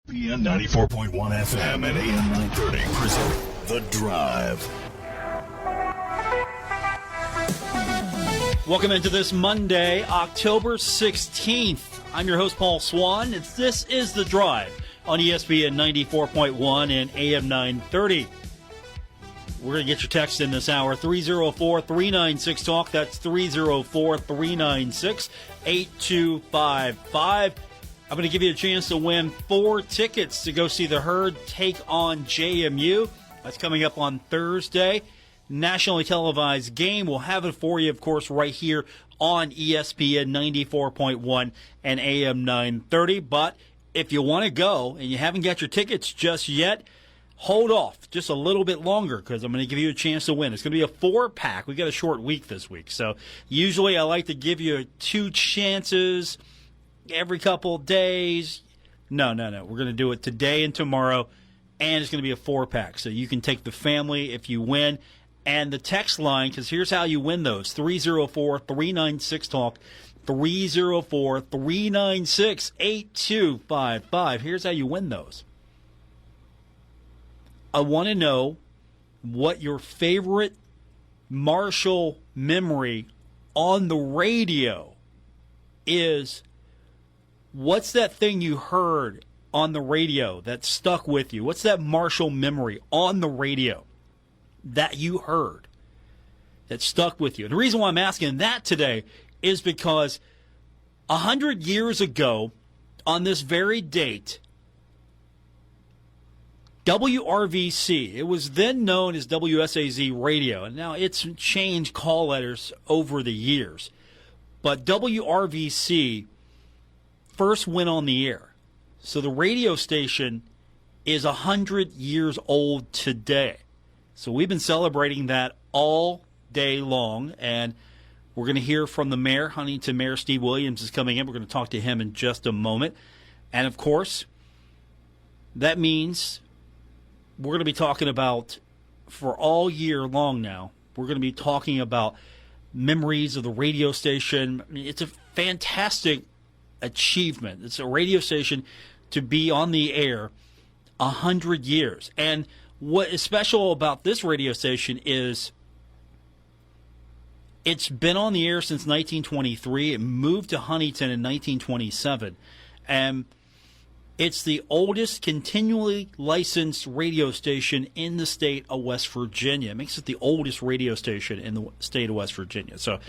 ESPN 94.1 FM and AM 930 present The Drive. Welcome into this Monday, October 16th. I'm your host, Paul Swann. This is The Drive on ESPN 94.1 and AM 930. We're going to get your text in this hour, 304-396-TALK. That's 304-396-8255. I'm going to give you a chance to win 4 tickets to go see the Herd take on JMU. That's coming up on Thursday. Nationally televised game. We'll have it for you, of course, right here on ESPN 94.1 and AM 930. But if you want to go and you haven't got your tickets just yet, hold off just a little bit longer because I'm going to give you a chance to win. It's going to be a 4-pack. We got a short week this week. So usually I like to give you 2 chances every couple of days. No. We're going to do it today and tomorrow, and it's going to be a 4-pack. So you can take the family if you win. And the text line, because here's how you win those, 304-396-TALK, 304-396-8255. Here's how you win those. I want to know what your favorite Marshall memory on the radio is. What's that thing you heard on the radio that stuck with you? What's that Marshall memory on the radio that you heard that stuck with you? And the reason why I'm asking that today is because 100 years ago on this very date, WRVC, it was then known as WSAZ Radio, and now it's changed call letters over the years, but WRVC first went on the air. So the radio station is 100 years old today. So we've been celebrating that all day long, and we're going to hear from the mayor. Huntington Mayor Steve Williams is coming in. We're going to talk to him in just a moment. And, of course, that means we're going to be talking about, for all year long now, we're going to be talking about memories of the radio station. I mean, it's a fantastic achievement. It's a radio station to be on the air 100 years. And what is special about this radio station is it's been on the air since 1923. It moved to Huntington in 1927. And it's the oldest continually licensed radio station in the state of West Virginia. It makes it the oldest radio station in the state of West Virginia. So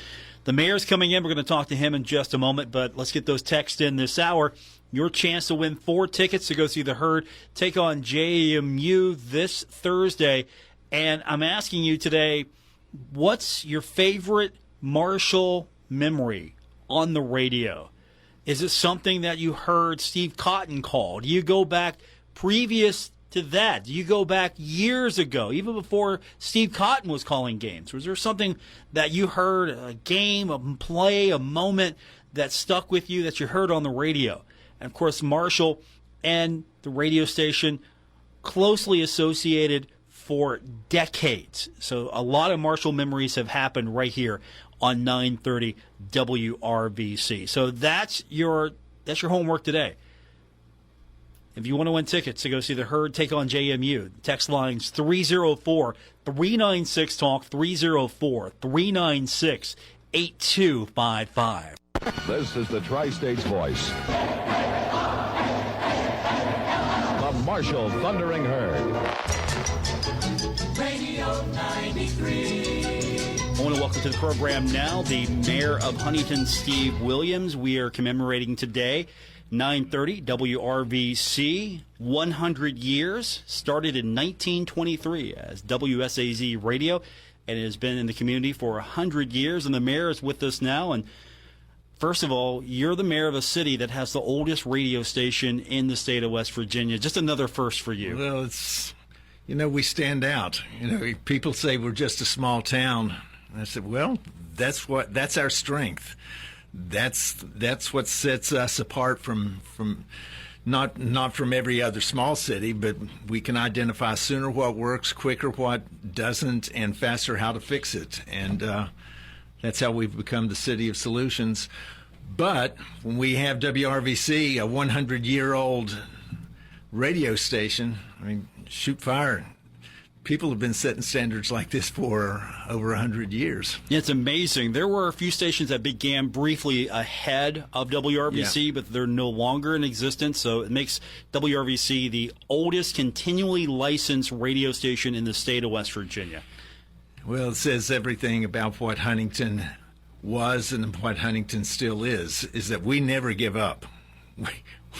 the mayor's coming in. We're going to talk to him in just a moment, but let's get those texts in this hour. Your chance to win 4 tickets to go see the Herd take on JMU this Thursday. And I'm asking you today, what's your favorite Marshall memory on the radio? Is it something that you heard Steve Cotton call? Do you go back previous to that? Do you go back years ago, even before Steve Cotton was calling games? Was there something that you heard, a game, a play, a moment that stuck with you that you heard on the radio? And, of course, Marshall and the radio station closely associated for decades. So a lot of Marshall memories have happened right here on 930 WRVC. So that's your homework today. If you want to win tickets to go see the Herd take on JMU, text lines 304-396-TALK, 304-396-8255. This is the Tri-State's voice. The Marshall Thundering Herd. Radio 93. I want to welcome to the program now the mayor of Huntington, Steve Williams. We are commemorating today, 930 WRVC, 100 years, started in 1923 as WSAZ Radio, and it has been in the community for 100 years, and the mayor is with us now. And first of all, you're the mayor of a city that has the oldest radio station in the state of West Virginia. Just another first for you. Well, we stand out. People say we're just a small town. And I said, well, that's our strength. That's what sets us apart from not from every other small city, but we can identify sooner what works, quicker what doesn't, and faster how to fix it. And that's how we've become the city of solutions. But when we have WRVC, a 100-year-old radio station, I mean, shoot fire. People have been setting standards like this for over 100 years. Yeah, it's amazing. There were a few stations that began briefly ahead of WRVC, but they're no longer in existence. So it makes WRVC the oldest continually licensed radio station in the state of West Virginia. Well, it says everything about what Huntington was and what Huntington still is that we never give up.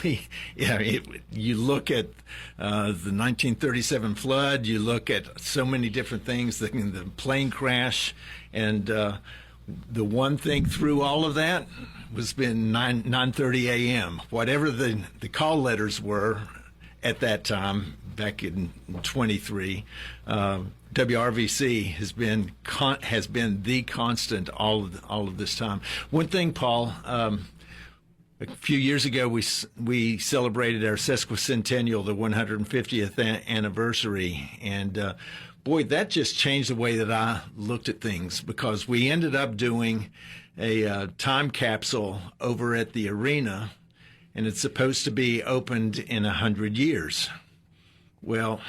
You look at the 1937 flood, you look at so many different things, the plane crash, and the one thing through all of that was been 9:30 a.m. Whatever the call letters were at that time, back in 23, WRVC has been the constant all of this time. One thing, Paul. A few years ago, we celebrated our sesquicentennial, the 150th anniversary, and boy, that just changed the way that I looked at things, because we ended up doing a time capsule over at the arena, and it's supposed to be opened in 100 years. Well,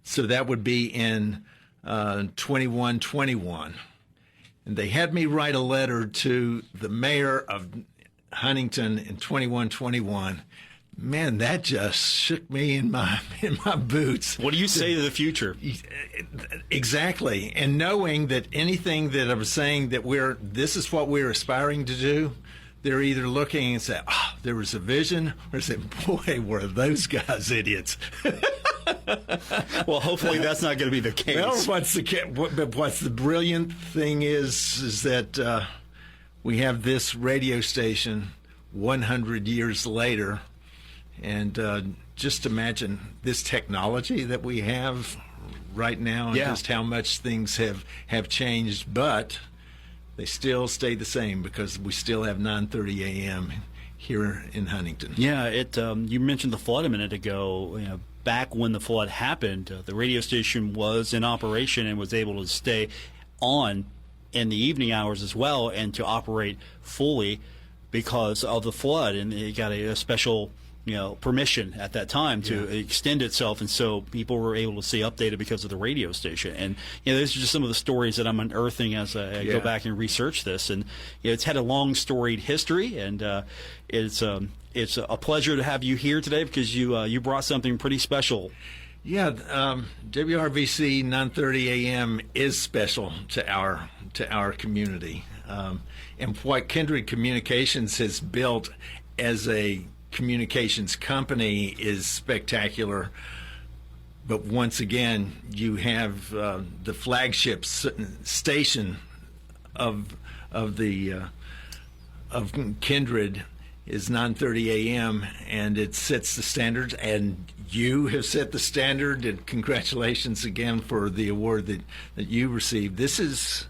so that would be in 2121, and they had me write a letter to the mayor of Huntington in 2121. Man, that just shook me in my boots. What do you say to the future? Exactly. And knowing that anything that I was saying that this is what we're aspiring to do, they're either looking and say, "Oh, there was a vision," or say, "Boy, were those guys idiots." Well, hopefully that's not going to be the case. Well, what's the brilliant thing is that we have this radio station 100 years later, and just imagine this technology that we have right now, and just how much things have changed, but they still stay the same because we still have 9:30 a.m. here in Huntington. Yeah, you mentioned the flood a minute ago. You know, back when the flood happened, the radio station was in operation and was able to stay on in the evening hours as well, and to operate fully because of the flood, and it got a special permission at that time to extend itself, and so people were able to stay updated because of the radio station. And these are just some of the stories that I'm unearthing as I go back and research this, and it's had a long storied history, and it's a pleasure to have you here today, because you brought something pretty special. Yeah, WRVC 9:30 a.m. is special to our community, and what Kindred Communications has built as a communications company is spectacular. But once again, you have the flagship station of Kindred is 9:30 a.m. and it sets the standards, and you have set the standard, and congratulations again for the award that you received. This is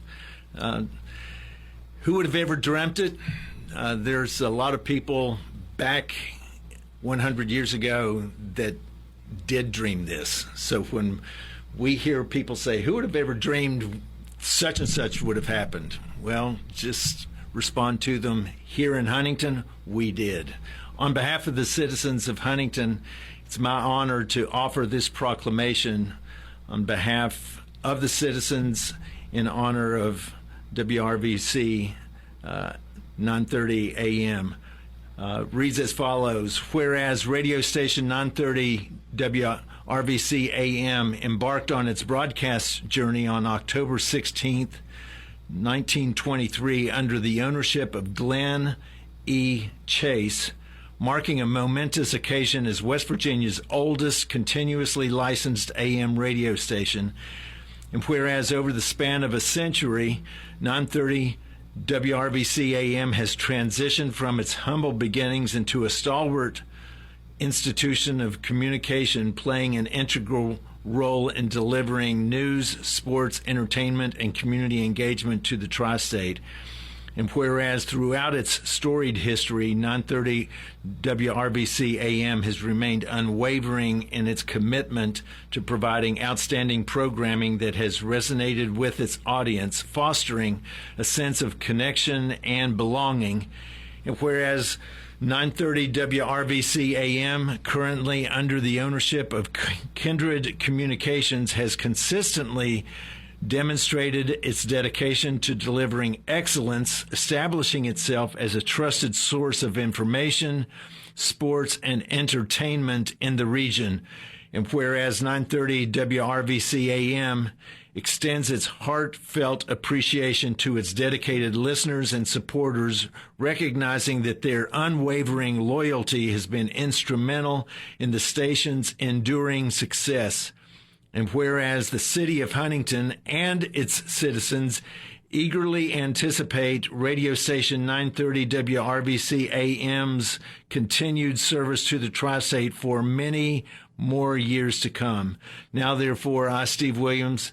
who would have ever dreamt it? There's a lot of people back 100 years ago that did dream this. So when we hear people say, who would have ever dreamed such and such would have happened? Well, just respond to them. Here in Huntington, we did. On behalf of the citizens of Huntington, it's my honor to offer this proclamation on behalf of the citizens in honor of WRVC 9:30 a.m. Reads as follows: whereas radio station 930 WRVC AM embarked on its broadcast journey on October 16th, 1923, under the ownership of Glenn E. Chase, marking a momentous occasion as West Virginia's oldest continuously licensed AM radio station. And whereas over the span of a century, 930 WRVC AM has transitioned from its humble beginnings into a stalwart institution of communication, playing an integral role in delivering news, sports, entertainment, and community engagement to the tri-state. And whereas throughout its storied history, 930 WRVC AM has remained unwavering in its commitment to providing outstanding programming that has resonated with its audience, fostering a sense of connection and belonging. And whereas 930 WRVC-AM, currently under the ownership of Kindred Communications, has consistently demonstrated its dedication to delivering excellence, establishing itself as a trusted source of information, sports, and entertainment in the region. And whereas 930 WRVC-AM extends its heartfelt appreciation to its dedicated listeners and supporters, recognizing that their unwavering loyalty has been instrumental in the station's enduring success. And whereas the city of Huntington and its citizens eagerly anticipate radio station 930 WRVC-AM's continued service to the tri-state for many more years to come. Now, therefore, I, Steve Williams,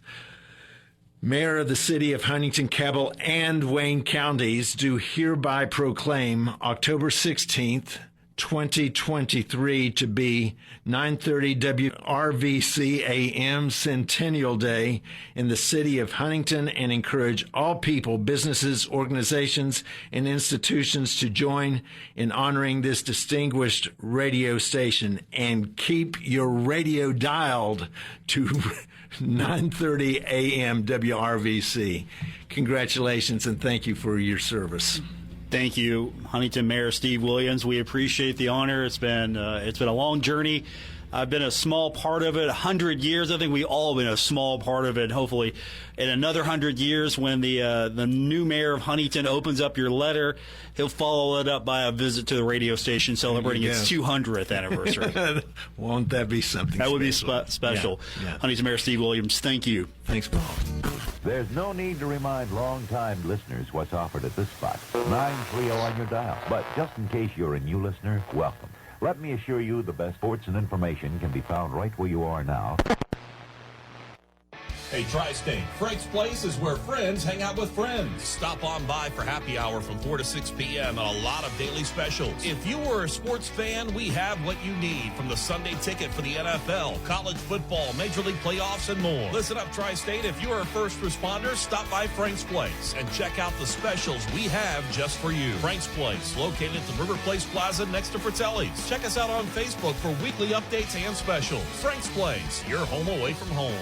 Mayor of the City of Huntington, Cabell, and Wayne counties, do hereby proclaim October 16th, 2023 to be 930 WRVC-AM Centennial Day in the City of Huntington, and encourage all people, businesses, organizations, and institutions to join in honoring this distinguished radio station. And keep your radio dialed to 930 AM WRVC. Congratulations and thank you for your service. Thank you, Huntington Mayor Steve Williams. We appreciate the honor. It's been a long journey. I've been a small part of it. 100 years. I think we all have been a small part of it. Hopefully, in another 100 years, when the new mayor of Huntington opens up your letter, he'll follow it up by a visit to the radio station celebrating its 200th anniversary. Won't that be something? That would be special? special. Yeah. Huntington Mayor Steve Williams, thank you. Thanks, Paul. There's no need to remind long-time listeners what's offered at this spot. 930 on your dial. But just in case you're a new listener, welcome. Let me assure you the best sports and information can be found right where you are now. Hey, Tri-State, Frank's Place is where friends hang out with friends. Stop on by for happy hour from 4 to 6 p.m. and a lot of daily specials. If you were a sports fan, we have what you need, from the Sunday ticket for the NFL, college football, Major League playoffs, and more. Listen up, Tri-State. If you're a first responder, stop by Frank's Place and check out the specials we have just for you. Frank's Place, located at the River Place Plaza next to Fratelli's. Check us out on Facebook for weekly updates and specials. Frank's Place, your home away from home.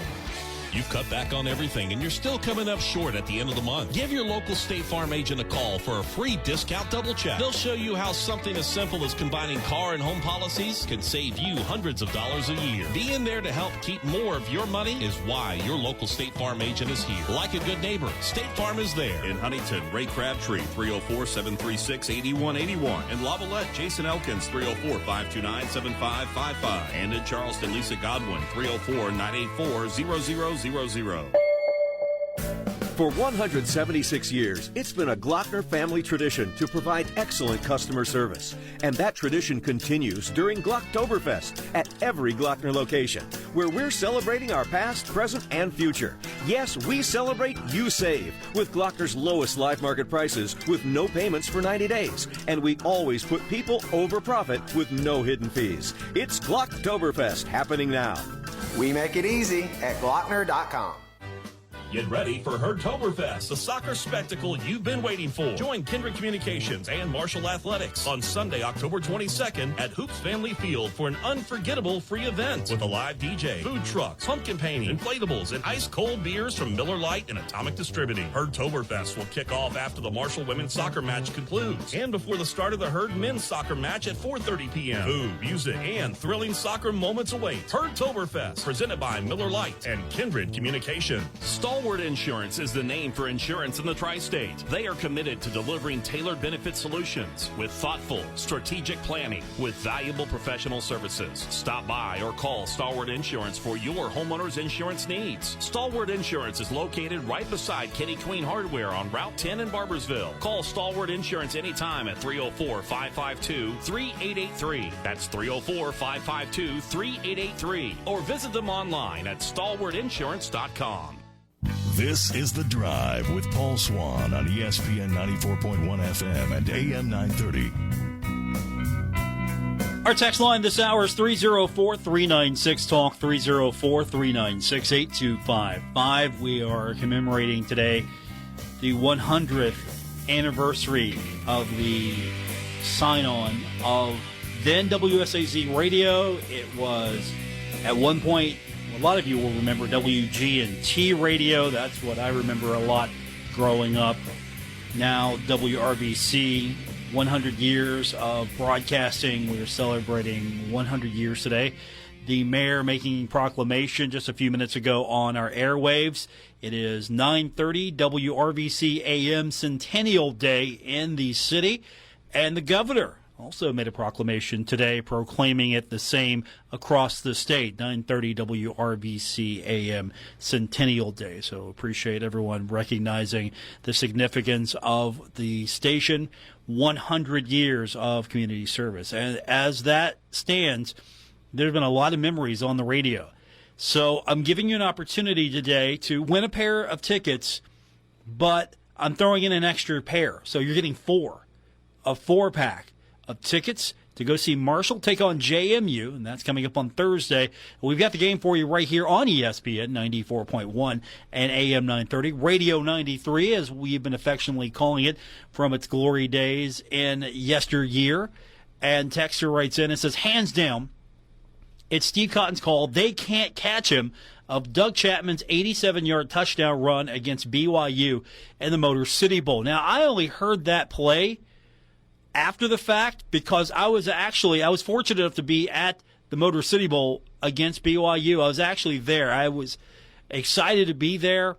You've cut back on everything and you're still coming up short at the end of the month. Give your local State Farm agent a call for a free discount double check. They'll show you how something as simple as combining car and home policies can save you hundreds of dollars a year. Being there to help keep more of your money is why your local State Farm agent is here. Like a good neighbor, State Farm is there. In Huntington, Ray Crabtree, 304-736-8181. In Lavallette, Jason Elkins, 304-529-7555. And in Charleston, Lisa Godwin, 304-984-0000. For 176 years, it's been a Glockner family tradition to provide excellent customer service. And that tradition continues during Glocktoberfest at every Glockner location, where we're celebrating our past, present, and future. Yes, we celebrate you save with Glockner's lowest live market prices with no payments for 90 days. And we always put people over profit with no hidden fees. It's Glocktoberfest happening now. We make it easy at Glockner.com. Get ready for Herdtoberfest, the soccer spectacle you've been waiting for. Join Kindred Communications and Marshall Athletics on Sunday, October 22nd at Hoops Family Field for an unforgettable free event with a live DJ, food trucks, pumpkin painting, inflatables, and ice-cold beers from Miller Lite and Atomic Distributing. Herdtoberfest will kick off after the Marshall women's soccer match concludes and before the start of the Herd men's soccer match at 4:30 p.m. Food, music, and thrilling soccer moments await. Herdtoberfest, presented by Miller Lite and Kindred Communications. Stalwart Insurance is the name for insurance in the tri-state. They are committed to delivering tailored benefit solutions with thoughtful, strategic planning with valuable professional services. Stop by or call Stalwart Insurance for your homeowner's insurance needs. Stalwart Insurance is located right beside Kenny Queen Hardware on Route 10 in Barbersville. Call Stalwart Insurance anytime at 304-552-3883. That's 304-552-3883. Or visit them online at stalwartinsurance.com. This is The Drive with Paul Swann on ESPN 94.1 FM and AM 930. Our text line this hour is 304-396-TALK, 304-396-8255. We are commemorating today the 100th anniversary of the sign-on of then WSAZ Radio. It was, at one point, a lot of you will remember WG&T Radio. That's what I remember a lot growing up. Now WRVC, 100 years of broadcasting. We are celebrating 100 years today. The mayor making proclamation just a few minutes ago on our airwaves. It is 9:30 WRVC-AM Centennial Day in the city. And the governor also made a proclamation today proclaiming it the same across the state, 9:30 WRVC-AM Centennial Day. So appreciate everyone recognizing the significance of the station, 100 years of community service. And as that stands, there have been a lot of memories on the radio. So I'm giving you an opportunity today to win a pair of tickets, but I'm throwing in an extra pair. So you're getting a four-pack of tickets to go see Marshall take on JMU, and that's coming up on Thursday. We've got the game for you right here on ESPN 94.1 and AM 930, Radio 93, as we've been affectionately calling it from its glory days in yesteryear. And Texter writes in and says, hands down, it's Steve Cotton's call. They can't catch him of Doug Chapman's 87-yard touchdown run against BYU in the Motor City Bowl. Now, I only heard that play after the fact because I was fortunate enough to be at the Motor City Bowl against BYU. I was actually there. I was excited to be there,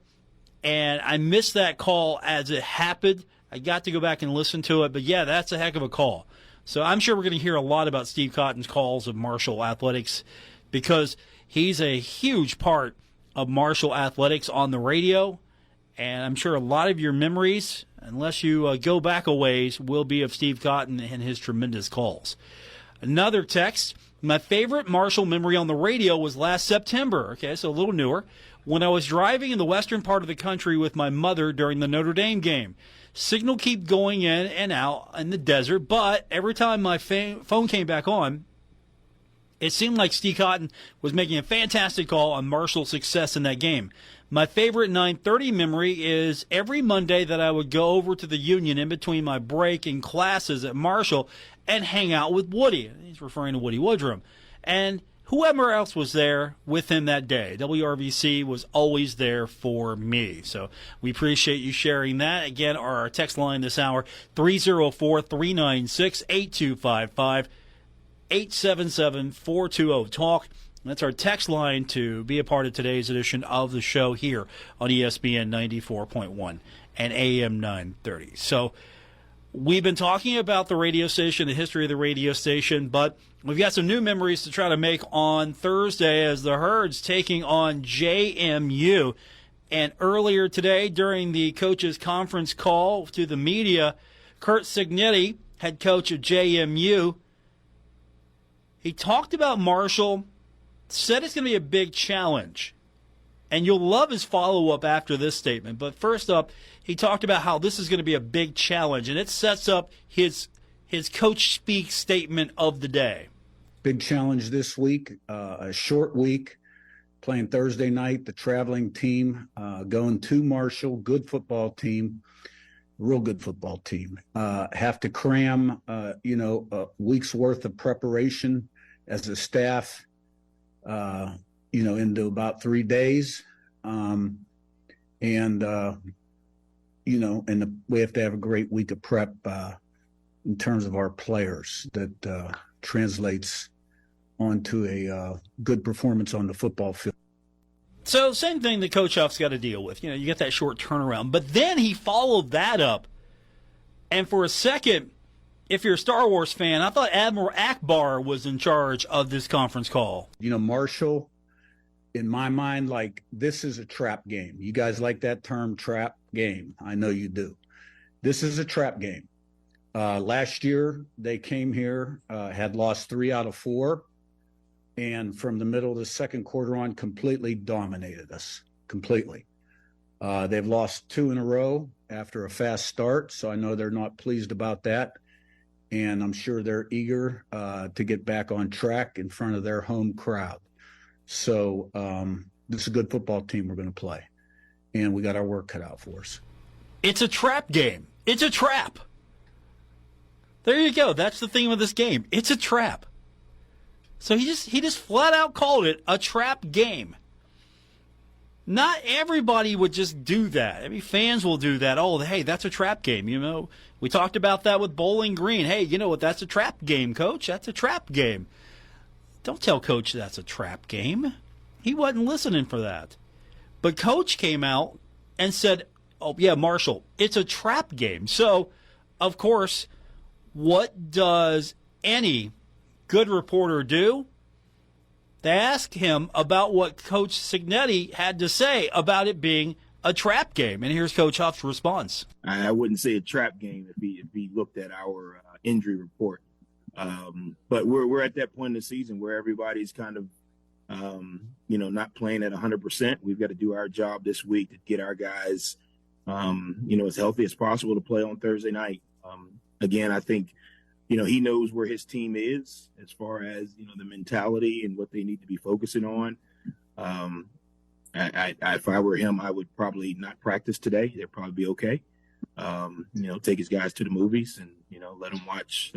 and I missed that call as it happened. I got to go back and listen to it, but yeah, that's a heck of a call. So I'm sure we're going to hear a lot about Steve Cotton's calls of Marshall Athletics because he's a huge part of Marshall Athletics on the radio, and I'm sure a lot of your memories, unless you go back a ways, will be of Steve Cotton and his tremendous calls. Another text, my favorite Marshall memory on the radio was last September, okay, so a little newer, when I was driving in the western part of the country with my mother during the Notre Dame game. Signal keep going in and out in the desert, but every time my phone came back on, it seemed like Steve Cotton was making a fantastic call on Marshall's success in that game. My favorite 9:30 memory is every Monday that I would go over to the Union in between my break and classes at Marshall and hang out with Woody. He's referring to Woody Woodrum. And whoever else was there with him that day. WRVC was always there for me. So we appreciate you sharing that. Again, our text line this hour, 304-396-8255, 877-420-TALK. That's our text line to be a part of today's edition of the show here on ESPN 94.1 and AM 930. So we've been talking about the radio station, the history of the radio station, but we've got some new memories to try to make on Thursday as the Herds taking on JMU. And earlier today, during the coaches' conference call to the media, Curt Cignetti, head coach of JMU, he talked about Marshall, said it's going to be a big challenge. And you'll love his follow-up after this statement. But first up, he talked about how this is going to be a big challenge, and it sets up his coach speak statement of the day. Big challenge this week, a short week, playing Thursday night, the traveling team, going to Marshall, good football team, real good football team. Have to cram, a week's worth of preparation as a staff, into about 3 days. And we have to have a great week of prep in terms of our players that translates onto a good performance on the football field. So same thing that Coach Huff's got to deal with. You get that short turnaround. But then he followed that up. And for a second, if you're a Star Wars fan, I thought Admiral Akbar was in charge of this conference call. Marshall, in my mind, this is a trap game. You guys like that term, trap game. I know you do. This is a trap game. Last year, they came here, had lost 3 out of 4, and from the middle of the second quarter on, completely dominated us, completely. They've lost 2 in a row after a fast start, so I know they're not pleased about that, and I'm sure they're eager to get back on track in front of their home crowd. So this is a good football team we're going to play, and we got our work cut out for us. It's a trap game. It's a trap. There you go. That's the theme of this game. It's a trap. So he just flat out called it a trap game. Not everybody would just do that. I mean, fans will do that. Oh, hey, that's a trap game. You know, we talked about that with Bowling Green. Hey, you know what? That's a trap game, Coach. That's a trap game. Don't tell Coach that's a trap game. He wasn't listening for that. But Coach came out and said, oh, yeah, Marshall, it's a trap game. So, of course, what does any good reporter do? They ask him about what Coach Cignetti had to say about it being a trap game. And here's Coach Huff's response. I wouldn't say a trap game if he looked at our injury report. But we're at that point in the season where everybody's kind of, not playing at 100%. We've got to do our job this week to get our guys, as healthy as possible to play on Thursday night. Again, I think, he knows where his team is as far as, the mentality and what they need to be focusing on. If I were him, I would probably not practice today. They'd probably be okay. Take his guys to the movies and, let them watch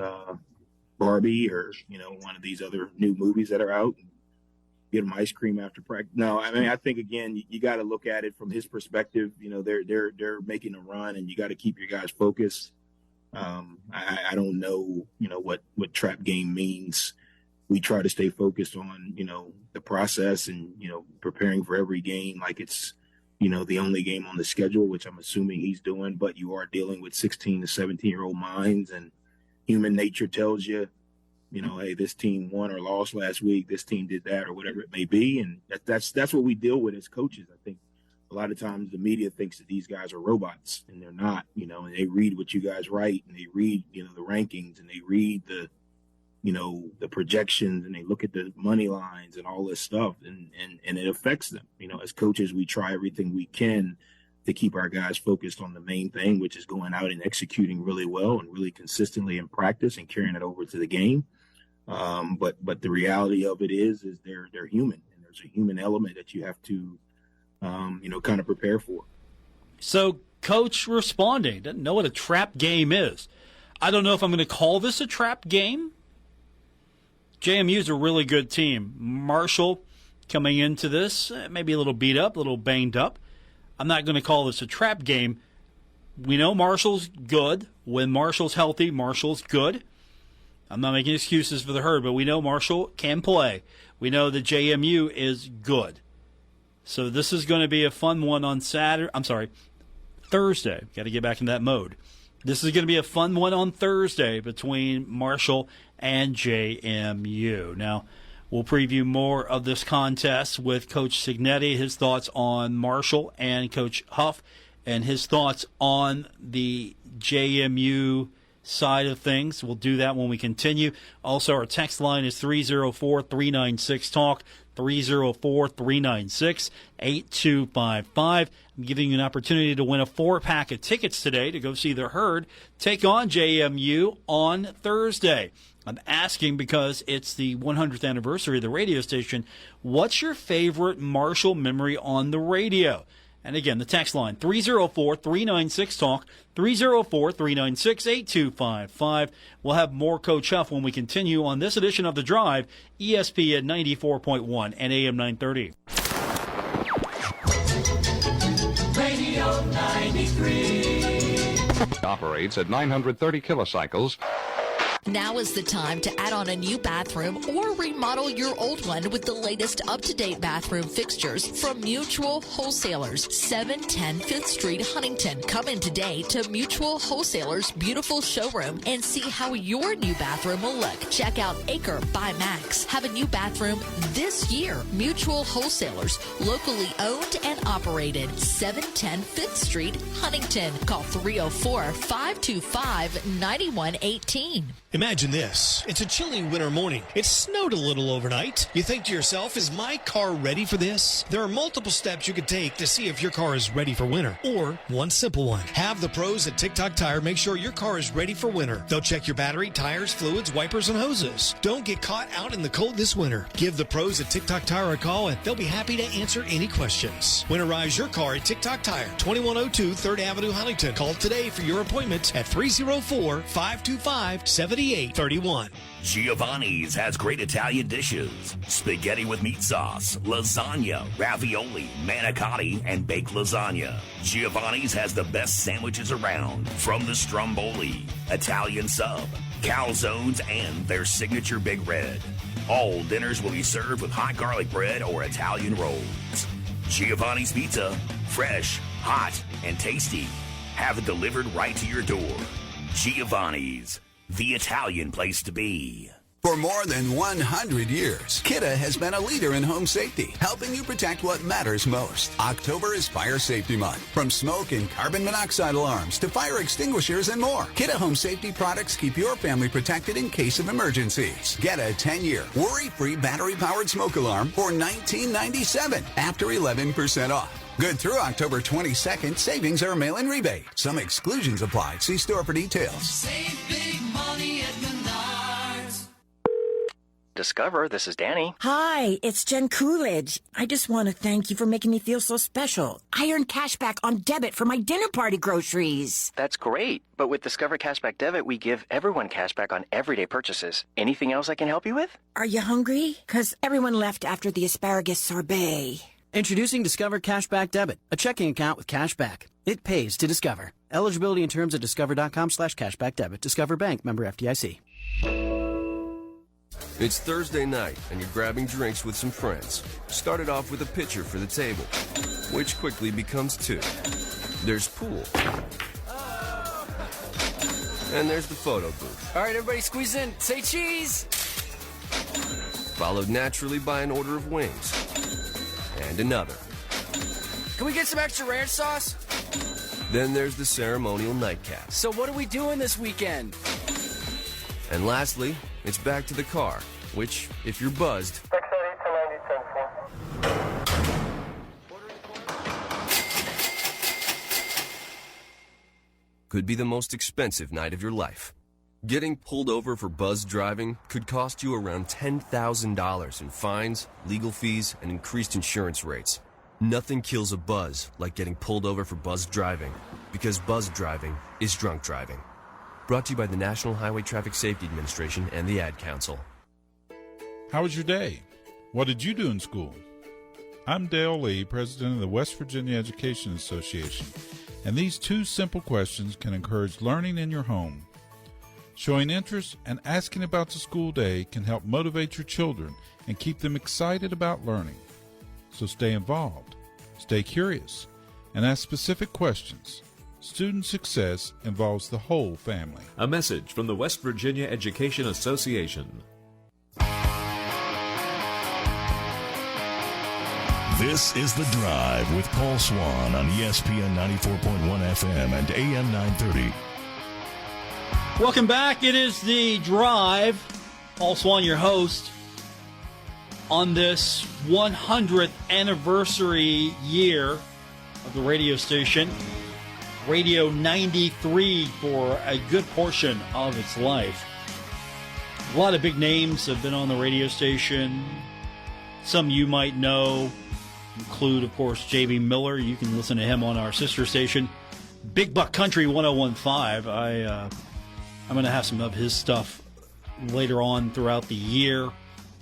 Barbie or, one of these other new movies that are out and get them ice cream after practice. No, I mean, I think, again, you got to look at it from his perspective. They're making a run and you got to keep your guys focused. I don't know, what trap game means. We try to stay focused on, the process and, preparing for every game like it's, the only game on the schedule, which I'm assuming he's doing. But you are dealing with 16 to 17-year-old minds, and human nature tells you, hey, this team won or lost last week. This team did that or whatever it may be. And that's what we deal with as coaches. I think a lot of times the media thinks that these guys are robots, and they're not, and they read what you guys write, and they read, the rankings, and they read the projections, and they look at the money lines and all this stuff, and it affects them. As coaches, we try everything we can to keep our guys focused on the main thing, which is going out and executing really well and really consistently in practice and carrying it over to the game. But the reality of it is they're human, and there's a human element that you have to kind of prepare for. So Coach responding, doesn't know what a trap game is. I don't know if I'm going to call this a trap game. JMU's a really good team. Marshall coming into this, maybe a little beat up, a little banged up. I'm not going to call this a trap game. We know Marshall's good. When Marshall's healthy, Marshall's good. I'm not making excuses for the Herd, but we know Marshall can play. We know that JMU is good. So this is going to be a fun one on Thursday. Got to get back in that mode. This is going to be a fun one on Thursday between Marshall and JMU. Now, we'll preview more of this contest with Coach Cignetti, his thoughts on Marshall, and Coach Huff, and his thoughts on the JMU side of things. We'll do that when we continue. Also, our text line is 304-396-TALK, 304-396-8255. I'm giving you an opportunity to win a 4-pack of tickets today to go see the Herd take on JMU on Thursday. I'm asking because it's the 100th anniversary of the radio station. What's your favorite Marshall memory on the radio? And again, the text line, 304-396-TALK, 304-396-8255. We'll have more Coach Huff when we continue on this edition of The Drive, ESPN 94.1 and AM 930. Radio 93. Operates at 930 kilocycles. Now is the time to add on a new bathroom or remodel your old one with the latest up-to-date bathroom fixtures from Mutual Wholesalers, 710 5th Street, Huntington. Come in today to Mutual Wholesalers' beautiful showroom and see how your new bathroom will look. Check out Acre by Max. Have a new bathroom this year. Mutual Wholesalers, locally owned and operated, 710 5th Street, Huntington. Call 304-525-9118. Imagine this. It's a chilly winter morning. It snowed a little overnight. You think to yourself, is my car ready for this? There are multiple steps you could take to see if your car is ready for winter. Or one simple one. Have the pros at TikTok Tire make sure your car is ready for winter. They'll check your battery, tires, fluids, wipers, and hoses. Don't get caught out in the cold this winter. Give the pros at TikTok Tire a call and they'll be happy to answer any questions. Winterize your car at TikTok Tire, 2102 3rd Avenue, Huntington. Call today for your appointment at 304-525-7831. Giovanni's has great Italian dishes. Spaghetti with meat sauce, lasagna, ravioli, manicotti, and baked lasagna. Giovanni's has the best sandwiches around, from the stromboli, Italian sub, calzones, and their signature Big Red. All dinners will be served with hot garlic bread or Italian rolls. Giovanni's Pizza, fresh, hot, and tasty. Have it delivered right to your door. Giovanni's, the Italian place to be. For more than 100 years, Kidde has been a leader in home safety, helping you protect what matters most. October is Fire Safety Month. From smoke and carbon monoxide alarms to fire extinguishers and more, Kidde Home Safety products keep your family protected in case of emergencies. Get a 10-year, worry-free battery-powered smoke alarm for $19.97 after 11% off. Good through October 22nd. Savings are mail-in rebate. Some exclusions apply. See store for details. Save big money at Menards. Discover, this is Danny. Hi, it's Jen Coolidge. I just want to thank you for making me feel so special. I earned cash back on debit for my dinner party groceries. That's great. But with Discover Cashback Debit, we give everyone cash back on everyday purchases. Anything else I can help you with? Are you hungry? 'Cause everyone left after the asparagus sorbet. Introducing Discover Cashback Debit, a checking account with cash back. It pays to Discover. Eligibility and terms at discover.com/cashback debit. Discover Bank, member FDIC. It's Thursday night, and you're grabbing drinks with some friends. Started off with a pitcher for the table, which quickly becomes two. There's pool. And there's the photo booth. All right, everybody squeeze in. Say cheese! Followed naturally by an order of wings. And another. Can we get some extra ranch sauce? Then there's the ceremonial nightcap. So what are we doing this weekend? And lastly, it's back to the car, which, if you're buzzed, could be the most expensive night of your life. Getting pulled over for buzzed driving could cost you around $10,000 in fines, legal fees, and increased insurance rates. Nothing kills a buzz like getting pulled over for buzzed driving, because buzzed driving is drunk driving. Brought to you by the National Highway Traffic Safety Administration and the Ad Council. How was your day? What did you do in school? I'm Dale Lee, president of the West Virginia Education Association, and these two simple questions can encourage learning in your home. Showing interest and asking about the school day can help motivate your children and keep them excited about learning. So stay involved, stay curious, and ask specific questions. Student success involves the whole family. A message from the West Virginia Education Association. This is The Drive with Paul Swann on ESPN 94.1 FM and AM 930. Welcome back. It is The Drive. Paul Swann, your host, on this 100th anniversary year of the radio station. Radio 93 for a good portion of its life. A lot of big names have been on the radio station. Some you might know include, of course, J.B. Miller. You can listen to him on our sister station, Big Buck Country 101.5. I'm going to have some of his stuff later on throughout the year,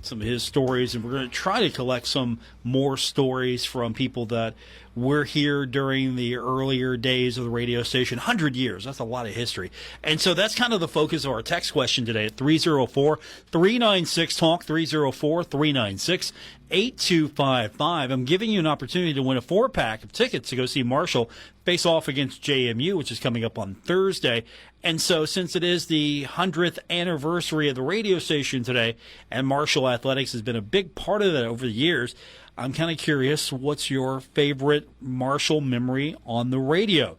some of his stories, and we're going to try to collect some more stories from people that were here during the earlier days of the radio station. 100 years, that's a lot of history. And so that's kind of the focus of our text question today at 304-396-TALK, 304-396-8255. I'm giving you an opportunity to win a 4-pack of tickets to go see Marshall face off against JMU, which is coming up on Thursday. And so since it is the 100th anniversary of the radio station today, and Marshall Athletics has been a big part of that over the years, I'm kind of curious, what's your favorite Marshall memory on the radio?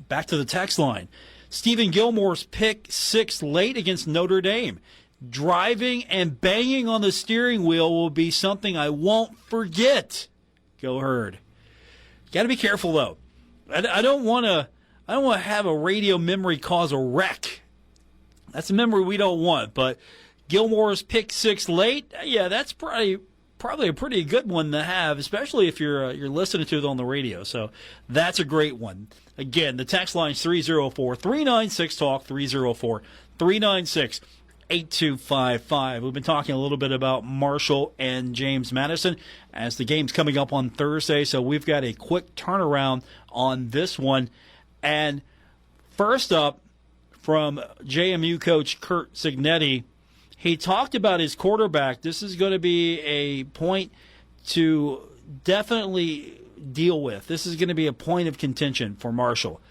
Back to the text line. Stephen Gilmore's pick 6 late against Notre Dame. Driving and banging on the steering wheel will be something I won't forget. Go Herd. Got to be careful, though. I don't want to have a radio memory cause a wreck. That's a memory we don't want. But Gilmore's pick 6 late, yeah, that's probably a pretty good one to have, especially if you're listening to it on the radio. So that's a great one. Again, the text line is 304-396-TALK, 304-396-8255. We've been talking a little bit about Marshall and James Madison as the game's coming up on Thursday, so we've got a quick turnaround on this one. And first up, from JMU coach Curt Cignetti, he talked about his quarterback. This is going to be a point to definitely deal with. This is going to be a point of contention for Marshall.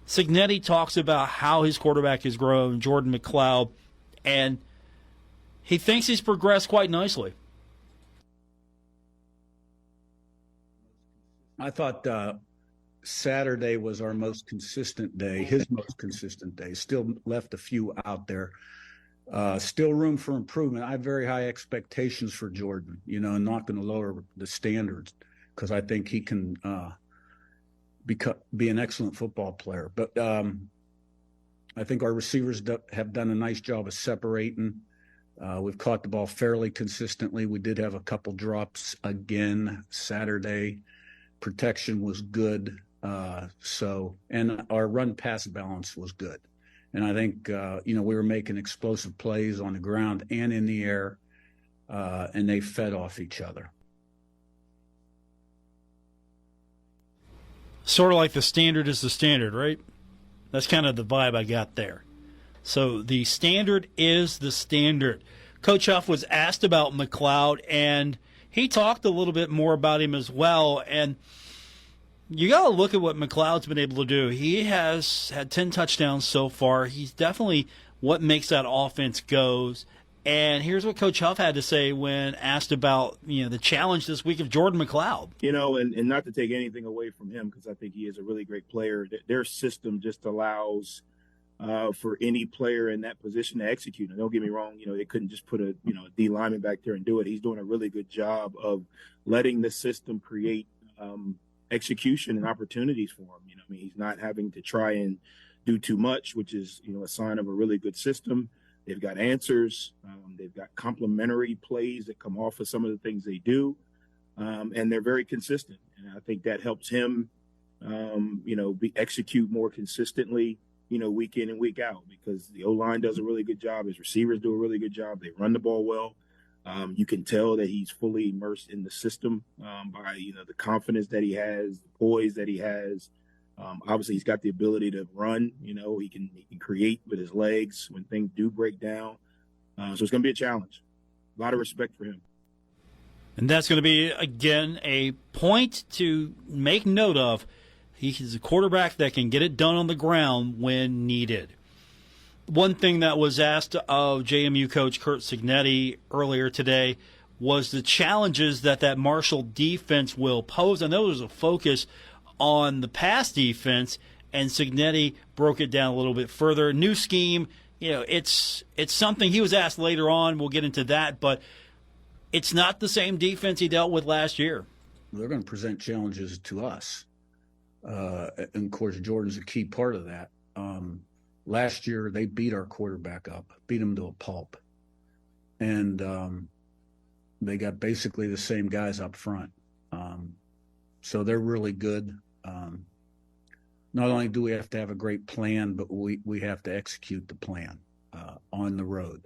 Cignetti talks about how his quarterback has grown, Jordan McLeod, and he thinks he's progressed quite nicely. I thought Saturday was our most consistent day, his most consistent day. Still left a few out there. Still room for improvement. I have very high expectations for Jordan, and not going to lower the standards because I think he can be an excellent football player. But I think our receivers have done a nice job of separating. We've caught the ball fairly consistently. We did have a couple drops again Saturday. Protection was good. And our run-pass balance was good. And I think, we were making explosive plays on the ground and in the air, and they fed off each other. Sort of like the standard is the standard, right? That's kind of the vibe I got there. So the standard is the standard. Coach Huff was asked about McLeod, and he talked a little bit more about him as well. And you got to look at what McLeod's been able to do. He has had 10 touchdowns so far. He's definitely what makes that offense goes. And here's what Coach Huff had to say when asked about, the challenge this week of Jordan McLeod. And not to take anything away from him, because I think he is a really great player. Their system just allows for any player in that position to execute. And don't get me wrong, they couldn't just put a D lineman back there and do it. He's doing a really good job of letting the system create execution and opportunities for him. He's not having to try and do too much, which is, a sign of a really good system. They've got answers. They've got complementary plays that come off of some of the things they do. And they're very consistent. And I think that helps him, execute more consistently, week in and week out, because the O-line does a really good job. His receivers do a really good job. They run the ball well. You can tell that he's fully immersed in the system by, the confidence that he has, the poise that he has. Obviously, he's got the ability to run. He can create with his legs when things do break down. So it's going to be a challenge. A lot of respect for him. And that's going to be, again, a point to make note of. He's a quarterback that can get it done on the ground when needed. One thing that was asked of JMU coach Curt Cignetti earlier today was the challenges that Marshall defense will pose. I know there's a focus on the pass defense, and Cignetti broke it down a little bit further. New scheme, it's something he was asked later on. We'll get into that, but it's not the same defense he dealt with last year. They're going to present challenges to us. And, of course, Jordan's a key part of that. Last year, they beat our quarterback up, beat him to a pulp. And they got basically the same guys up front. So they're really good. Not only do we have to have a great plan, but we have to execute the plan on the road.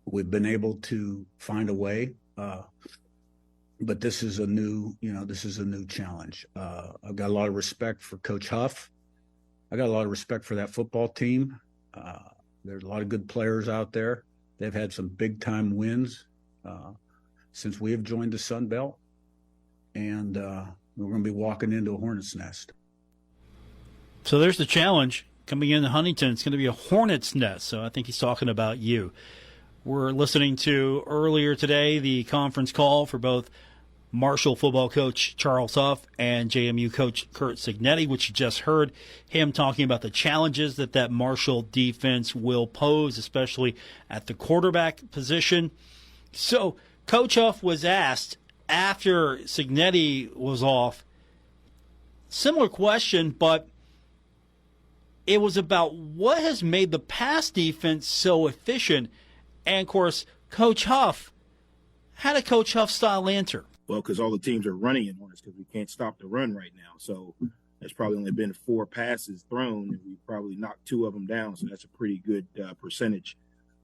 We've been able to find a way, but this is a new challenge. I've got a lot of respect for Coach Huff. I got a lot of respect for that football team. There's a lot of good players out there. They've had some big-time wins since we have joined the Sun Belt, and we're going to be walking into a hornet's nest. So there's the challenge coming into Huntington. It's going to be a hornet's nest, so I think he's talking about you. We're listening to earlier today the conference call for both Marshall football coach Charles Huff and JMU coach Curt Cignetti, which you just heard him talking about the challenges that Marshall defense will pose, especially at the quarterback position. So Coach Huff was asked after Cignetti was off, similar question, but it was about what has made the pass defense so efficient. And, of course, Coach Huff had a Coach Huff-style answer. Well, because all the teams are running it on us because we can't stop the run right now. So there's probably only been 4 passes thrown, and we probably knocked 2 of them down. So that's a pretty good percentage.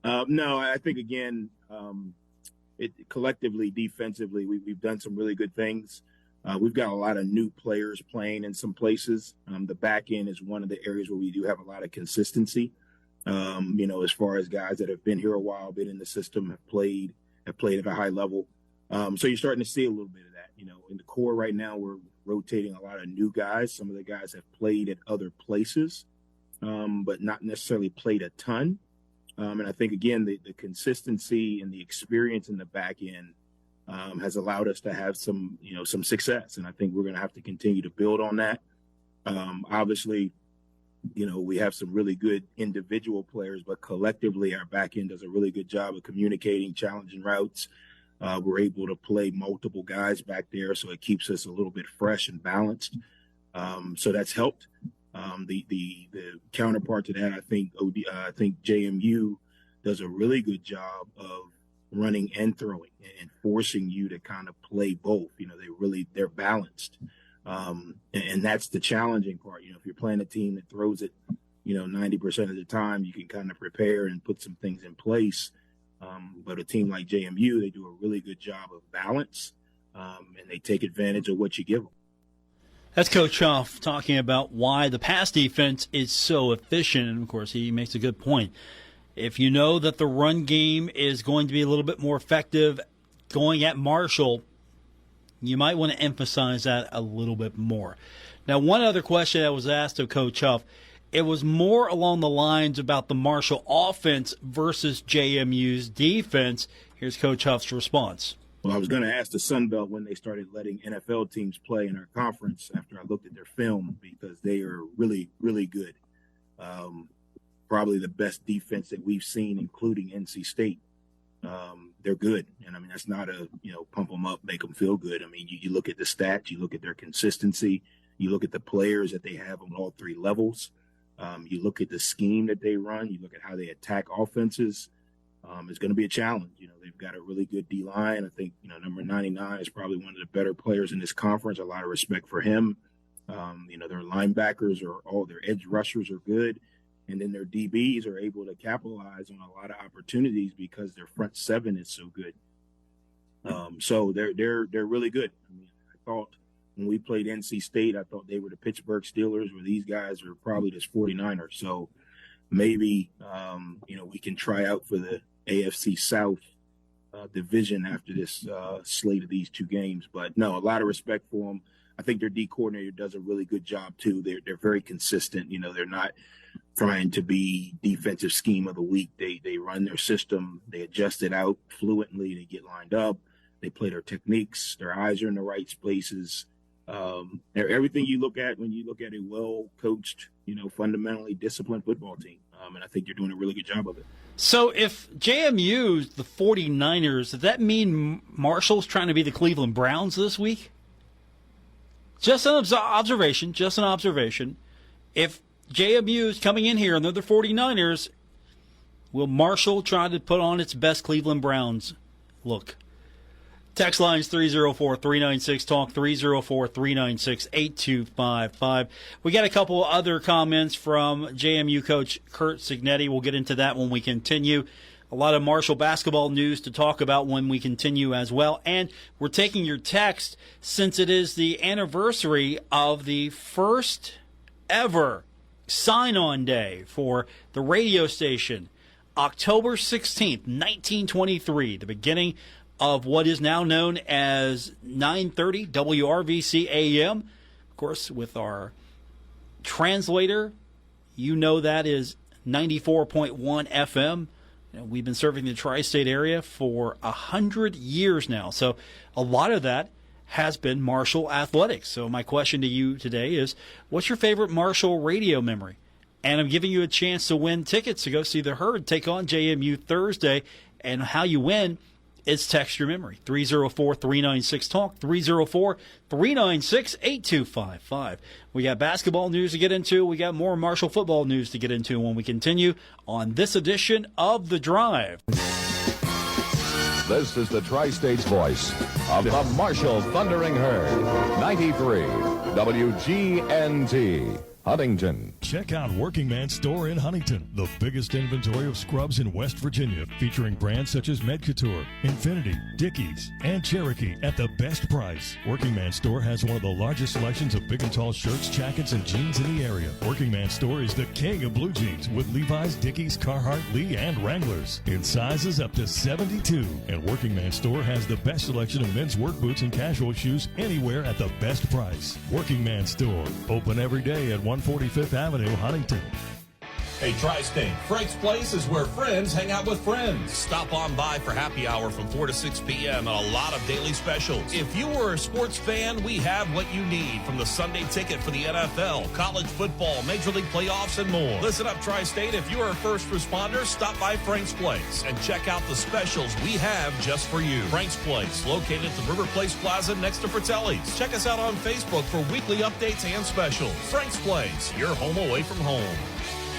No, I think, again, collectively, defensively, we've done some really good things. We've got a lot of new players playing in some places. The back end is one of the areas where we do have a lot of consistency. As far as guys that have been here a while, been in the system, have played at a high level. So you're starting to see a little bit of that. In the core right now, we're rotating a lot of new guys. Some of the guys have played at other places, but not necessarily played a ton. And I think, again, the consistency and the experience in the back end has allowed us to have some success. And I think we're going to have to continue to build on that. Obviously, we have some really good individual players, but collectively our back end does a really good job of communicating, challenging routes. We're able to play multiple guys back there, so it keeps us a little bit fresh and balanced. So that's helped. The counterpart to that, I think JMU does a really good job of running and throwing and forcing you to kind of play both. They're balanced. And that's the challenging part. If you're playing a team that throws it, 90% of the time, you can kind of prepare and put some things in place. But a team like JMU, they do a really good job of balance, and they take advantage of what you give them. That's Coach Huff talking about why the pass defense is so efficient. And, of course, he makes a good point. If you know that the run game is going to be a little bit more effective going at Marshall, you might want to emphasize that a little bit more. Now, one other question that was asked of Coach Huff, it was more along the lines about the Marshall offense versus JMU's defense. Here's Coach Huff's response. Well, I was going to ask the Sun Belt when they started letting NFL teams play in our conference after I looked at their film, because they are really, really good. Probably the best defense that we've seen, including NC State. They're good. And, that's not a, pump them up, make them feel good. You look at the stats, you look at their consistency, you look at the players that they have on all 3 levels. You look at the scheme that they run, you look at how they attack offenses. It's going to be a challenge. They've got a really good D-line. I think, number 99 is probably one of the better players in this conference. A lot of respect for him. Their linebackers all their edge rushers are good. And then their DBs are able to capitalize on a lot of opportunities because their front 7 is so good. So they're really good. I thought when we played NC State, I thought they were the Pittsburgh Steelers, where these guys are probably just 49ers. So maybe, we can try out for the AFC South division after this slate of these 2 games. But, no, a lot of respect for them. I think their D coordinator does a really good job, too. They're very consistent. They're not trying to be defensive scheme of the week. They run their system. They adjust it out fluently. They get lined up. They play their techniques. Their eyes are in the right places. Everything you look at when you look at a well-coached, fundamentally disciplined football team. And I think you're doing a really good job of it. So if JMU's the 49ers, does that mean Marshall's trying to be the Cleveland Browns this week? Just an observation. If JMU's coming in here and they're the 49ers, will Marshall try to put on its best Cleveland Browns look? Text lines 304-396-TALK, 304-396-8255. We got a couple other comments from JMU coach Curt Cignetti. We'll get into that when we continue. A lot of Marshall basketball news to talk about when we continue as well. And we're taking your text since it is the anniversary of the first ever sign-on day for the radio station. October 16th, 1923, the beginning of what is now known as 930 WRVC-AM. Of course, with our translator, that is 94.1 FM. We've been serving the tri-state area for 100 years now. So a lot of that has been Marshall Athletics. So my question to you today is, what's your favorite Marshall radio memory? And I'm giving you a chance to win tickets to go see the Herd take on JMU Thursday. And how you win is text your memory. 304-396-TALK, 304-396-8255. We got basketball news to get into. We got more Marshall football news to get into when we continue on this edition of The Drive. This is the Tri-State's voice of the Marshall Thundering Herd. 93 WGNT. Huntington. Check out Working Man's Store in Huntington, the biggest inventory of scrubs in West Virginia, featuring brands such as Med Couture, Infinity, Dickies, and Cherokee at the best price. Working Man's Store has one of the largest selections of big and tall shirts, jackets, and jeans in the area. Working Man's Store is the king of blue jeans with Levi's, Dickies, Carhartt, Lee, and Wranglers in sizes up to 72. And Working Man's Store has the best selection of men's work boots and casual shoes anywhere at the best price. Working Man's Store, open every day at 145th Avenue, Huntington. Hey, Tri-State, Frank's Place is where friends hang out with friends. Stop on by for happy hour from 4 to 6 p.m. and a lot of daily specials. If you were a sports fan, we have what you need, from the Sunday ticket for the NFL, college football, Major League playoffs, and more. Listen up, Tri-State. If you are a first responder, stop by Frank's Place and check out the specials we have just for you. Frank's Place, located at the River Place Plaza next to Fratelli's. Check us out on Facebook for weekly updates and specials. Frank's Place, your home away from home.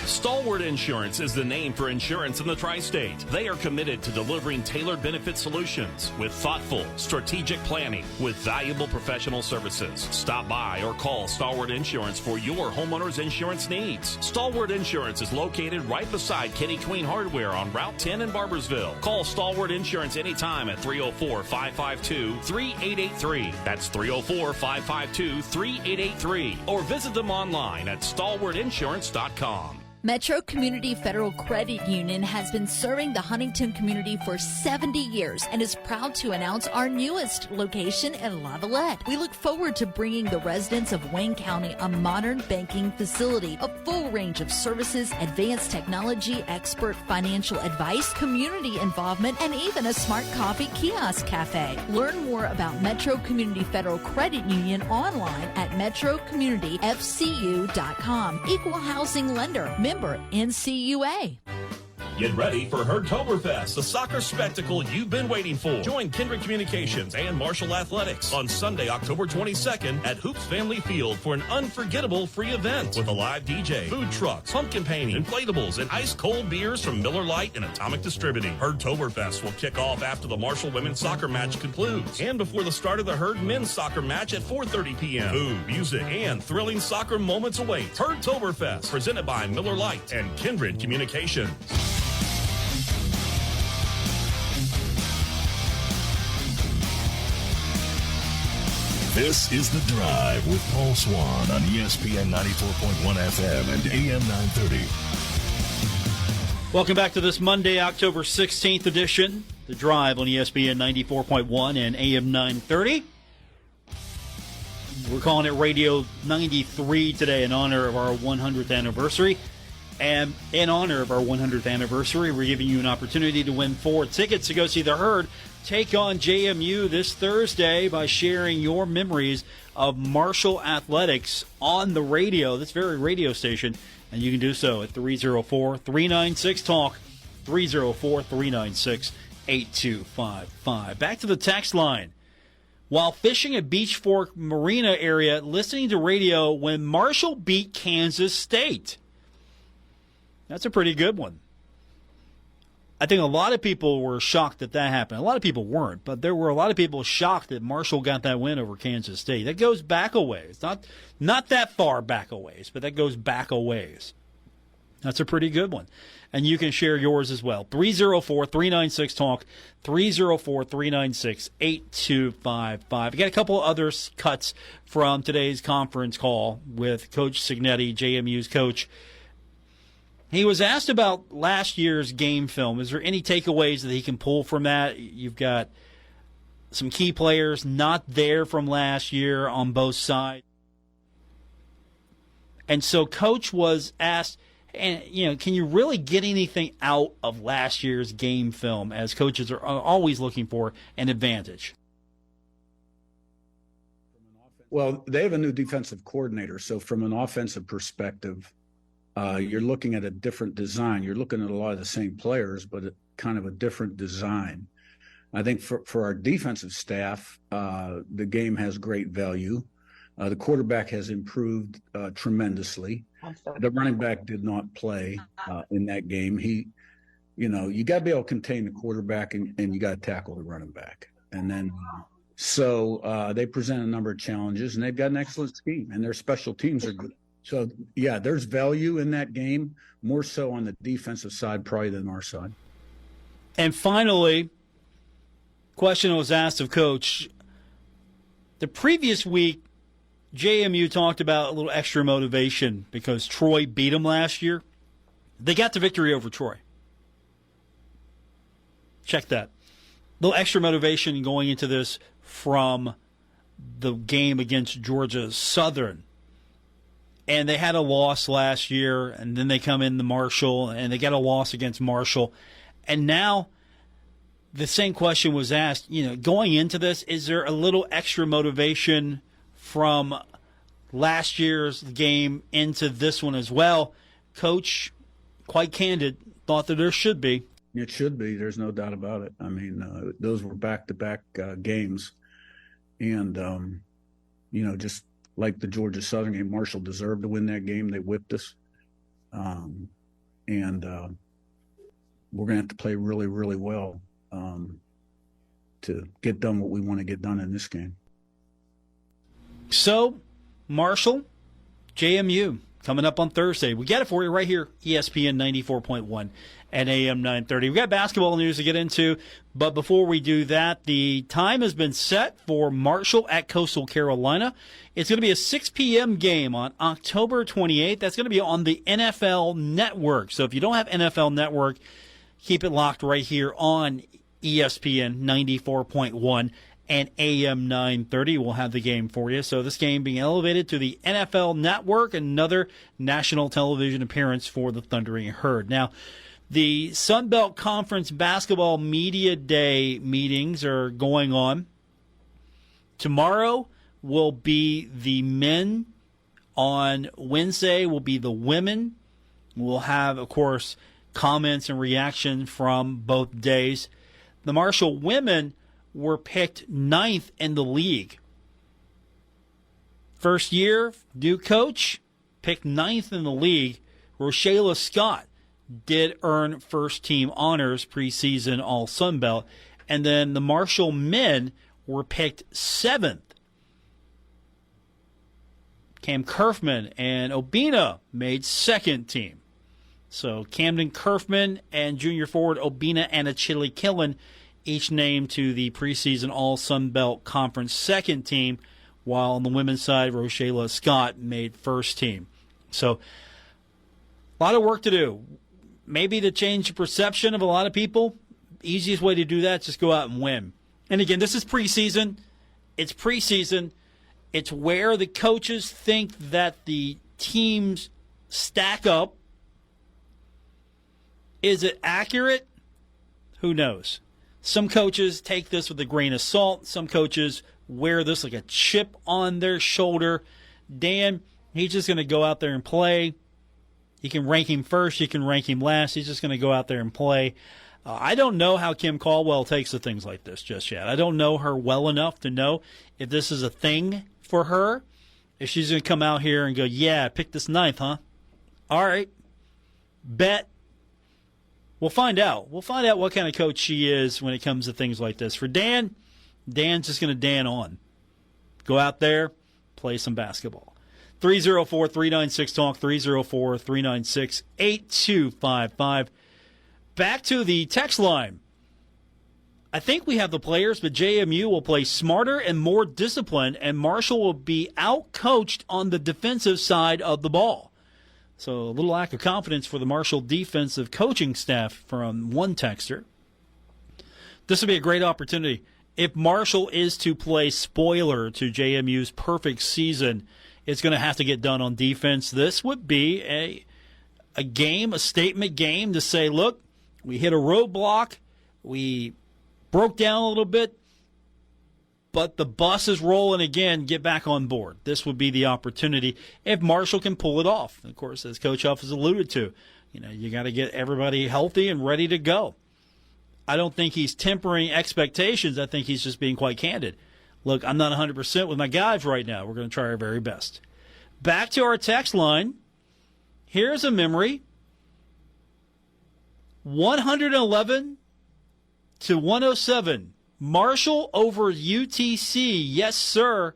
Stalwart Insurance is the name for insurance in the Tri-State. They are committed to delivering tailored benefit solutions with thoughtful, strategic planning with valuable professional services. Stop by or call Stalwart Insurance for your homeowner's insurance needs. Stalwart Insurance is located right beside Kitty Queen Hardware on Route 10 in Barbersville. Call Stalwart Insurance anytime at 304-552-3883. That's 304-552-3883. Or visit them online at stalwartinsurance.com. Metro Community Federal Credit Union has been serving the Huntington community for 70 years and is proud to announce our newest location in Lavallette. We look forward to bringing the residents of Wayne County a modern banking facility, a full range of services, advanced technology, expert financial advice, community involvement, and even a smart coffee kiosk cafe. Learn more about Metro Community Federal Credit Union online at metrocommunityfcu.com. Equal housing lender. Member NCUA. Get ready for Herdtoberfest, the soccer spectacle you've been waiting for. Join Kindred Communications and Marshall Athletics on Sunday, October 22nd at Hoops Family Field for an unforgettable free event with a live DJ, food trucks, pumpkin painting, inflatables, and ice-cold beers from Miller Lite and Atomic Distributing. Herdtoberfest will kick off after the Marshall women's soccer match concludes and before the start of the Herd men's soccer match at 4:30 p.m. Food, music, and thrilling soccer moments await. Herdtoberfest, presented by Miller Lite and Kindred Communications. This is The Drive with Paul Swann on ESPN 94.1 FM and AM 930. Welcome back to this Monday, October 16th edition, The Drive on ESPN 94.1 and AM 930. We're calling it Radio 93 today in honor of our 100th anniversary. And in honor of our 100th anniversary, we're giving you an opportunity to win 4 tickets to go see the Herd take on JMU this Thursday by sharing your memories of Marshall Athletics on the radio, this very radio station. And you can do so at 304-396-TALK, 304-396-8255. Back to the text line. While fishing at Beach Fork Marina area, listening to radio when Marshall beat Kansas State. That's a pretty good one. I think a lot of people were shocked that happened. A lot of people weren't, but there were a lot of people shocked that Marshall got that win over Kansas State. That goes back a ways. Not that far back a ways, but that goes back a ways. That's a pretty good one. And you can share yours as well. 304-396-TALK, 304-396-8255. I got a couple of other cuts from today's conference call with Coach Cignetti, JMU's coach. He was asked about last year's game film. Is there any takeaways that he can pull from that? You've got some key players not there from last year on both sides. And so Coach was asked, and can you really get anything out of last year's game film, as coaches are always looking for an advantage? Well, they have a new defensive coordinator. So from an offensive perspective, you're looking at a different design. You're looking at a lot of the same players, but kind of a different design. I think for our defensive staff, the game has great value. The quarterback has improved tremendously. The running back did not play in that game. You got to be able to contain the quarterback and you got to tackle the running back. And then, so they present a number of challenges, and they've got an excellent scheme, and their special teams are good. So, yeah, there's value in that game, more so on the defensive side probably than our side. And finally, question was asked of Coach. The previous week, JMU talked about a little extra motivation because Troy beat them last year. They got the victory over Troy. Check that. A little extra motivation going into this from the game against Georgia Southern. And they had a loss last year, and then they come in the Marshall, and they got a loss against Marshall. And now the same question was asked, going into this, is there a little extra motivation from last year's game into this one as well? Coach, quite candid, thought that there should be. It should be. There's no doubt about it. I mean, those were back-to-back games. And, just like the Georgia Southern game, Marshall deserved to win that game. They whipped us. And we're going to have to play really, really well to get done what we want to get done in this game. So, Marshall, JMU, coming up on Thursday. We got it for you right here, ESPN 94.1 and AM 930. We've got basketball news to get into, but before we do that, the time has been set for Marshall at Coastal Carolina. It's going to be a 6 p.m. game on October 28th. That's going to be on the NFL Network. So if you don't have NFL Network, keep it locked right here on ESPN 94.1 and AM 930. We'll have the game for you. So this game being elevated to the NFL Network, another national television appearance for the Thundering Herd. Now, the Sun Belt Conference Basketball Media Day meetings are going on. Tomorrow will be the men. On Wednesday will be the women. We'll have, of course, comments and reaction from both days. The Marshall women were picked 9th in the league. First year, new coach, picked 9th in the league. Rochella Scott did earn first-team honors preseason All-Sun Belt. And then the Marshall men were picked 7th. Cam Kerfman and Obina made second team. So Camden Kerfman and junior forward Obina Anachili Killen each named to the preseason All-Sun Belt Conference second team, while on the women's side, Rochella Scott made first team. So a lot of work to do. Maybe to change the perception of a lot of people, easiest way to do that is just go out and win. And again, this is preseason. It's preseason. It's where the coaches think that the teams stack up. Is it accurate? Who knows? Some coaches take this with a grain of salt. Some coaches wear this like a chip on their shoulder. Dan, he's just going to go out there and play. You can rank him first. You can rank him last. He's just going to go out there and play. I don't know how Kim Caldwell takes to things like this just yet. I don't know her well enough to know if this is a thing for her. If she's going to come out here and go, yeah, pick this 9th, huh? All right. Bet. We'll find out. We'll find out what kind of coach she is when it comes to things like this. For Dan, Dan's just going to Dan on. Go out there, play some basketball. 304-396-TALK, 304-396-8255. Back to the text line. I think we have the players, but JMU will play smarter and more disciplined, and Marshall will be out-coached on the defensive side of the ball. So a little lack of confidence for the Marshall defensive coaching staff from one texter. This would be a great opportunity. If Marshall is to play spoiler to JMU's perfect season, it's going to have to get done on defense. This would be a game, a statement game to say, look, we hit a roadblock, we broke down a little bit, but the bus is rolling again. Get back on board. This would be the opportunity if Marshall can pull it off. Of course, as Coach Huff has alluded to, you got to get everybody healthy and ready to go. I don't think he's tempering expectations. I think he's just being quite candid. Look, I'm not 100% with my guys right now. We're going to try our very best. Back to our text line. Here's a memory. 111 to 107. Marshall over UTC. Yes, sir.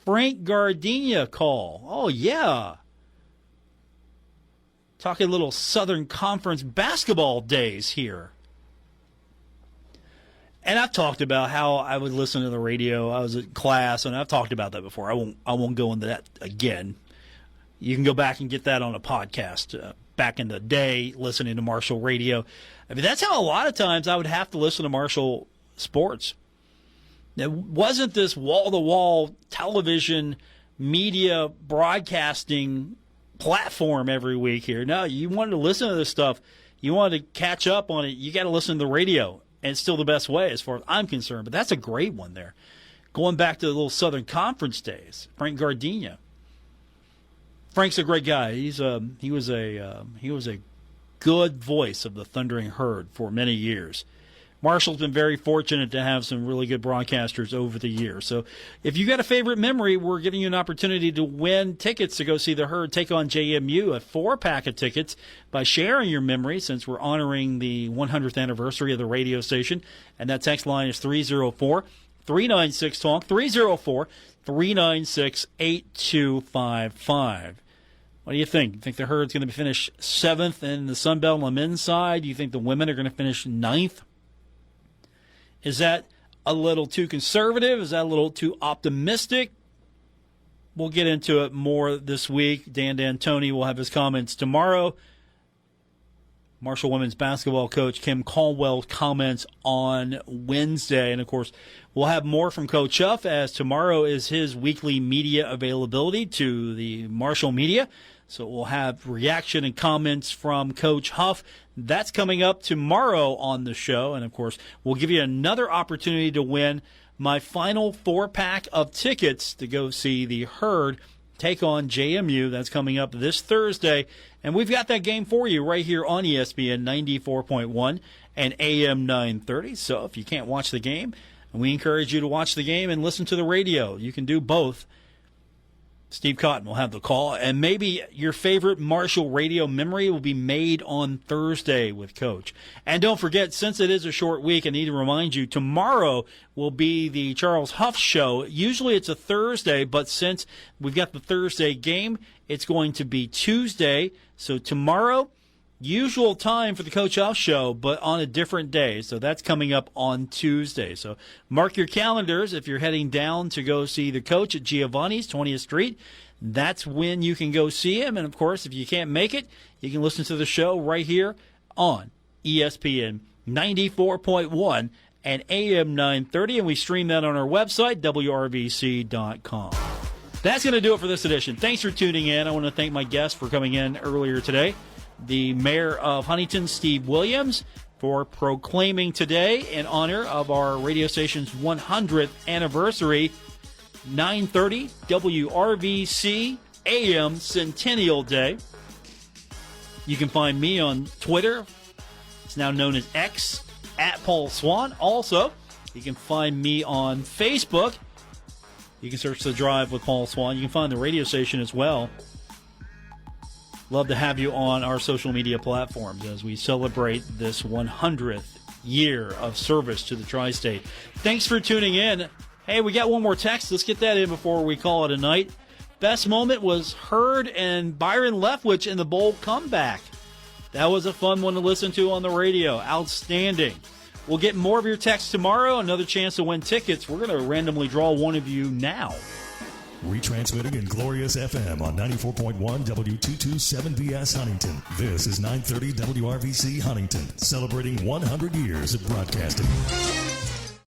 Frank Gardenia call. Oh, yeah. Talking a little Southern Conference basketball days here. And I've talked about how I would listen to the radio. I was at class, and I've talked about that before. I won't go into that again. You can go back and get that on a podcast. Back in the day, listening to Marshall radio. I mean, that's how a lot of times I would have to listen to Marshall sports. It wasn't this wall-to-wall television media broadcasting platform every week here. No, you wanted to listen to this stuff. You wanted to catch up on it. You got to listen to the radio. And it's still the best way as far as I'm concerned. But that's a great one there. Going back to the little Southern Conference days, Frank Gardenia. Frank's a great guy. He was a good voice of the Thundering Herd for many years. Marshall's been very fortunate to have some really good broadcasters over the years. So if you got a favorite memory, we're giving you an opportunity to win tickets to go see the Herd take on JMU, a 4-pack of tickets, by sharing your memory, since we're honoring the 100th anniversary of the radio station. And that text line is 304-396-TALK, 304-396-8255. What do you think? You think the Herd's going to finish 7th in the Sun Belt on the men's side? Do you think the women are going to finish 9th? Is that a little too conservative? Is that a little too optimistic? We'll get into it more this week. Dan D'Antoni will have his comments tomorrow. Marshall women's basketball coach Kim Caldwell comments on Wednesday. And, of course, we'll have more from Coach Huff, as tomorrow is his weekly media availability to the Marshall media. So we'll have reaction and comments from Coach Huff. That's coming up tomorrow on the show. And, of course, we'll give you another opportunity to win my final 4-pack of tickets to go see the Herd take on JMU. That's coming up this Thursday. And we've got that game for you right here on ESPN 94.1 and AM 930. So if you can't watch the game, we encourage you to watch the game and listen to the radio. You can do both. Steve Cotton will have the call, and maybe your favorite Marshall radio memory will be made on Thursday with Coach. And don't forget, since it is a short week, I need to remind you, tomorrow will be the Charles Huff Show. Usually it's a Thursday, but since we've got the Thursday game, it's going to be Tuesday. So tomorrow, usual time for the Coach Huff Show, but on a different day. So that's coming up on Tuesday. So mark your calendars if you're heading down to go see the Coach at Giovanni's, 20th Street. That's when you can go see him. And, of course, if you can't make it, you can listen to the show right here on ESPN 94.1 and AM 930. And we stream that on our website, WRVC.com. That's going to do it for this edition. Thanks for tuning in. I want to thank my guests for coming in earlier today. The mayor of Huntington, Steve Williams, for proclaiming today in honor of our radio station's 100th anniversary, 9:30 WRVC-AM Centennial Day. You can find me on Twitter. It's now known as X, at Paul Swann. Also, you can find me on Facebook. You can search The Drive with Paul Swann. You can find the radio station as well. Love to have you on our social media platforms as we celebrate this 100th year of service to the Tri-State. Thanks for tuning in. Hey, we got one more text. Let's get that in before we call it a night. Best moment was Herd and Byron Leftwich in the bowl comeback. That was a fun one to listen to on the radio. Outstanding. We'll get more of your texts tomorrow. Another chance to win tickets. We're going to randomly draw one of you now. Retransmitting in Glorious FM on 94.1 W227BS Huntington. This is 930 WRVC Huntington, celebrating 100 years of broadcasting.